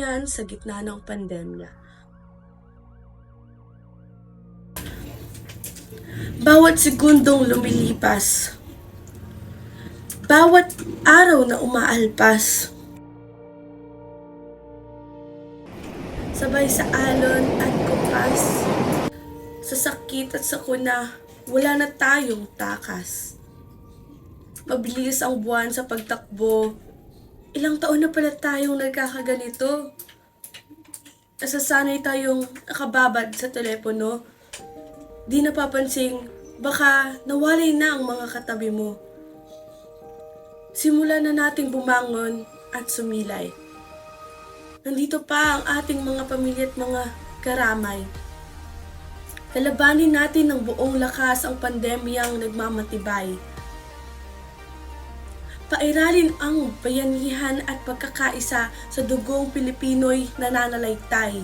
kasalukuyan sa gitna ng pandemya. Bawat segundong lumilipas, bawat araw na umaalpas, sabay sa alon at kumpas, sa sakit at sakuna, wala na tayong takas. Mabilis ang buwan sa pagtakbo, ilang taon na pala tayong nagkakaganito. Nasasanay tayong nakababad sa telepono, di napapansing baka nawalay na ang mga katabi mo. Simulan na nating bumangon at sumilay. Nandito pa ang ating mga pamilya at mga karamay. Lalabanin natin ng buong lakas ang pandemyang nagmamatibay. Pairalin ang bayanihan at pagkakaisa sa dugong Pilipino'y nananalaytay.